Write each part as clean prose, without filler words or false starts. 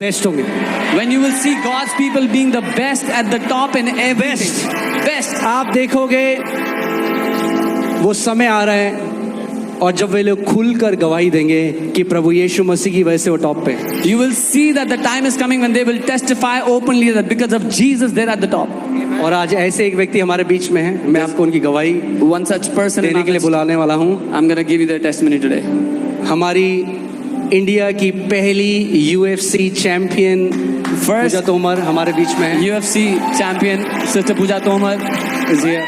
Best होंगे। When you will see God's people being the best at the top in everything. Best. आप देखोगे वो समय आ रहा है और जब वे लोग खुलकर गवाही देंगे कि प्रभु यीशु मसीह की वजह से वो टॉप पे हैं। You will see that the time is coming when they will testify openly that because of Jesus they're at the top. और आज ऐसे एक व्यक्ति हमारे बीच में है, मैं आपको उनकी गवाही One such person देने के लिए बुलाने वाला हूँ। I'm going to give you their testimony today. हमारी इंडिया की पहली UFC चैंपियन पूजा तोमर हमारे बीच में है। UFC champion Sister Pooja Tomar is here.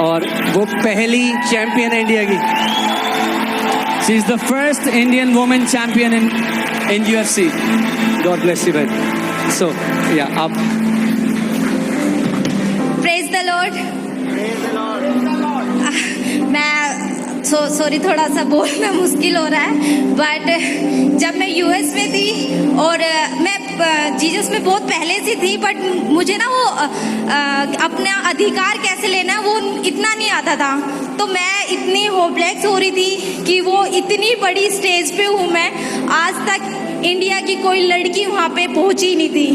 और वो पहली चैंपियन है इंडिया की। She is the first Indian woman champion in UFC. God bless you, man. So, yeah, आप प्रेज द लॉर्ड। मैं सॉरी थोड़ा सा बोलना मुश्किल हो रहा है, बट जब मैं यूएस में थी और मैं जीसस में बहुत पहले से थी, बट मुझे ना वो अपना अधिकार कैसे लेना वो इतना नहीं आता था। तो मैं इतनी होपलेस हो रही थी कि वो इतनी बड़ी स्टेज पे हूँ मैं, आज तक इंडिया की कोई लड़की वहाँ पे पहुँची नहीं थी।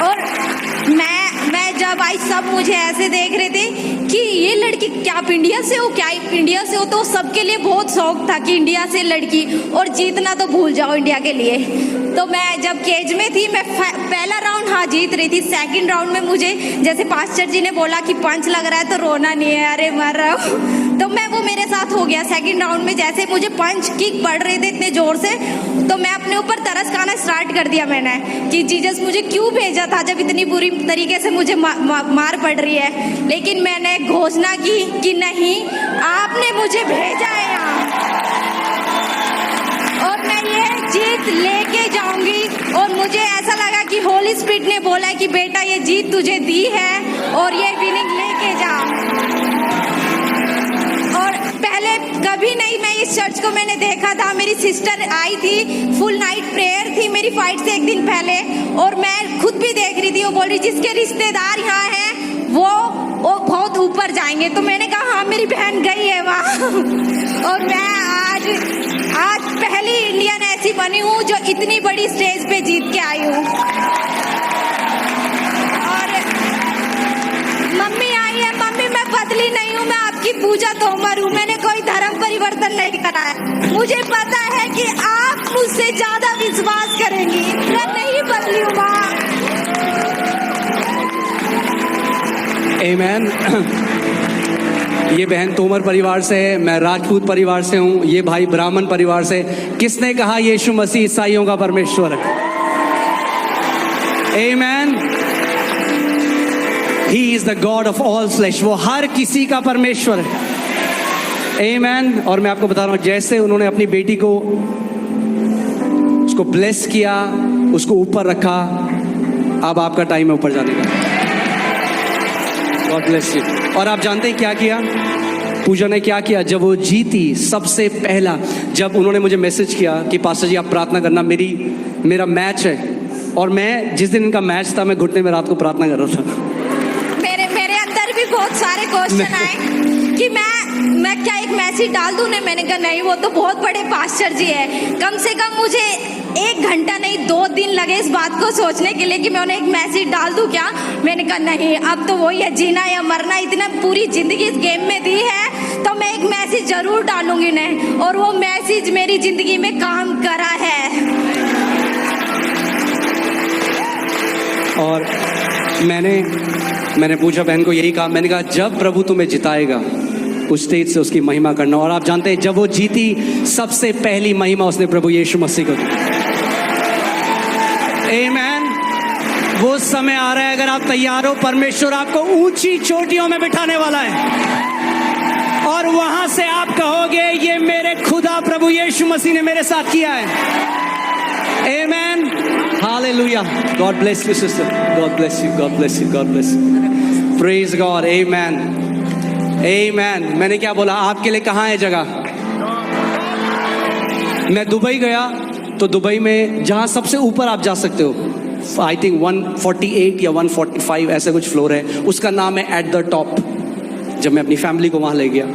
और मैं जब आई सब मुझे ऐसे देख रहे थे कि ये लड़की क्या आप इंडिया से हो, क्या आप इंडिया से हो। तो सबके लिए बहुत शौक था कि इंडिया से लड़की, और जीतना तो भूल जाओ इंडिया के लिए। तो मैं जब केज में थी, मैं पहला राउंड हाँ जीत रही थी। सेकंड राउंड में मुझे जैसे पास्टर जी ने बोला कि पंच लग रहा है तो रोना नहीं है, अरे मर रहा हूँ। तो मैं वो मेरे साथ हो गया। सेकंड राउंड में जैसे मुझे पंच किक पड़ रहे थे इतने जोर से, तो मैं अपने ऊपर तरस खाना स्टार्ट कर दिया मैंने कि जीसस मुझे क्यों भेजा था जब इतनी बुरी तरीके से मुझे मार पड़ रही है। लेकिन मैंने घोषणा की कि नहीं, आपने मुझे भेजा है यहाँ और मैं ये जीत लेके जाऊंगी। और मुझे ऐसा लगा कि होली स्पिरिट ने बोला कि बेटा ये जीत तुझे दी है और ये विनिंग लेके जा। और पहले कभी नहीं मैं इस चर्च को मैंने देखा था। मेरी सिस्टर आई थी, फुल नाइट प्रेयर थी मेरी फाइट से एक दिन पहले, और मैं खुद भी देख रही थी। वो बोल रही जिसके रिश्तेदार यहाँ हैं वो बहुत ऊपर जाएंगे। तो मैंने कहा हाँ मेरी बहन गई है वहाँ। और मैं आज पहली इंडियन ऐसी बनी हूँ जो इतनी बड़ी स्टेज पे जीत के आई हूँ। और मम्मी आई है, मम्मी मैं बदली नहीं हूँ, मैं आपकी पूजा तोमर हूँ। मैंने कोई धर्म परिवर्तन नहीं करा है। मुझे पता है कि आप मुझसे ज्यादा विश्वास करेंगी, मैं नहीं बदली हूँ माँ। आमेन। ये बहन तोमर परिवार से है, मैं राजपूत परिवार से हूँ, ये भाई ब्राह्मण परिवार से। किसने कहा यीशु मसीह ईसाइयों का परमेश्वर है? आमेन। He is the God of all flesh. वो हर किसी का परमेश्वर है। आमेन। और मैं आपको बता रहा हूँ, जैसे उन्होंने अपनी बेटी को उसको ब्लेस किया, उसको ऊपर रखा, अब आपका टाइम है ऊपर जाने का। God bless you। और आप जानते हैं क्या किया पूजा ने? क्या किया जब वो जीती? सबसे पहला जब उन्होंने मुझे मैसेज किया कि पास्टर जी आप प्रार्थना करना, मेरा मैच है। और मैं जिस दिन इनका मैच था, मैं घुटने में रात को प्रार्थना कर रहा था। मेरे अंदर भी बहुत सारे क्वेश्चन आए कि मैं क्या एक मैसेज डाल दूं? मैंने कहा नहीं, वो तो बहुत बड़े पास्टर जी है। कम से कम मुझे 1 घंटा नहीं 2 दिन लगे इस बात को सोचने के लिए कि मैं उन्हें एक मैसेज डाल दूं क्या। मैंने कहा नहीं, अब तो वही है, जीना या मरना। इतना पूरी जिंदगी इस गेम में दी है तो मैं एक मैसेज जरूर डालूंगी उन्हें। और वो मैसेज मेरी जिंदगी में काम करा है। और मैंने पूजा बहन को यही कहा, मैंने कहा जब प्रभु तुम्हें जिताएगा उस स्टेज से उसकी महिमा करना। और आप जानते हैं जब वो जीती, सबसे पहली महिमा उसने प्रभु यीशु मसीह को दी। आमेन। वो समय आ रहा है, अगर आप तैयार हो, परमेश्वर आपको ऊंची चोटियों में बिठाने वाला है और वहां से आप कहोगे ये मेरे खुदा प्रभु यीशु मसीह ने मेरे साथ किया है। Amen. Hallelujah. God bless you sister, God bless you, God bless you, God bless you. Praise God. Amen, amen. मैंने क्या बोला? आपके लिए कहाँ है जगह? मैं दुबई गया तो दुबई में जहां सबसे ऊपर आप जा सकते हो, आई थिंक 148 या 145 ऐसे कुछ फ्लोर है, उसका नाम है एट द टॉप। जब मैं अपनी फैमिली को वहां ले गया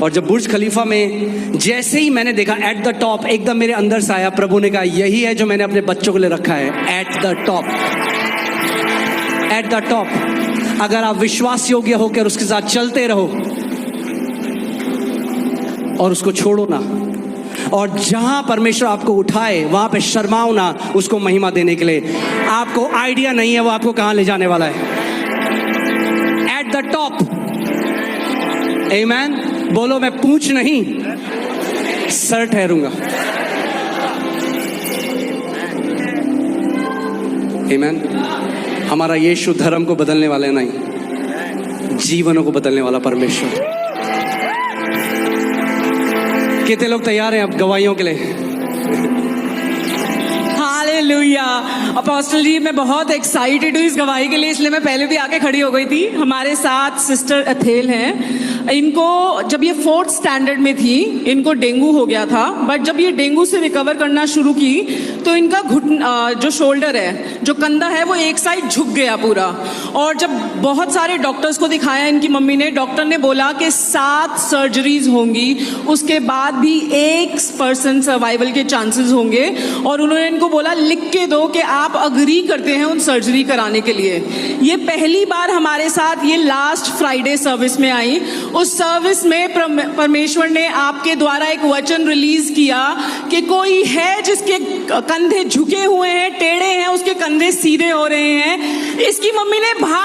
और जब बुर्ज खलीफा में जैसे ही मैंने देखा एट द टॉप, एकदम मेरे अंदर से आया, प्रभु ने कहा यही है जो मैंने अपने बच्चों के लिए रखा है, at the top, at the top. अगर आप विश्वास योग्य होकर उसके साथ चलते रहो और उसको छोड़ो ना, और जहां परमेश्वर आपको उठाए वहां पे शर्माओ ना उसको महिमा देने के लिए। आपको आइडिया नहीं है वो आपको कहां ले जाने वाला है। एट द टॉप, आमेन। बोलो मैं पूंछ नहीं सर ठहरूंगा, आमेन। हमारा यीशु धर्म को बदलने वाला नहीं, जीवनों को बदलने वाला परमेश्वर। कितने लोग तैयार हैं अब गवाहियों के लिए? हालेलुया। अपोस्टल जी, मैं बहुत एक्साइटेड हूँ इस गवाही के लिए, इसलिए मैं पहले भी आके खड़ी हो गई थी। हमारे साथ सिस्टर अथेल हैं। इनको जब ये 4th स्टैंडर्ड में थी इनको डेंगू हो गया था, बट जब ये डेंगू से रिकवर करना शुरू की तो इनका जो शोल्डर है, जो कंधा है, वो एक साइड झुक गया पूरा। और जब बहुत सारे डॉक्टर्स को दिखाया इनकी मम्मी ने, डॉक्टर ने बोला कि 7 सर्जरीज होंगी, उसके बाद भी 1% सर्वाइवल के चांसेस होंगे। और उन्होंने इनको बोला लिख के दो कि आप अग्री करते हैं उन सर्जरी कराने के लिए। ये पहली बार हमारे साथ ये लास्ट फ्राइडे सर्विस में आई। उस सर्विस में परमेश्वर ने आपके द्वारा एक वचन रिलीज किया कि कोई है जिसके कंधे झुके हुए हैं, टेढ़े हैं, उसके कंधे सीधे हो रहे हैं। इसकी मम्मी ने भाग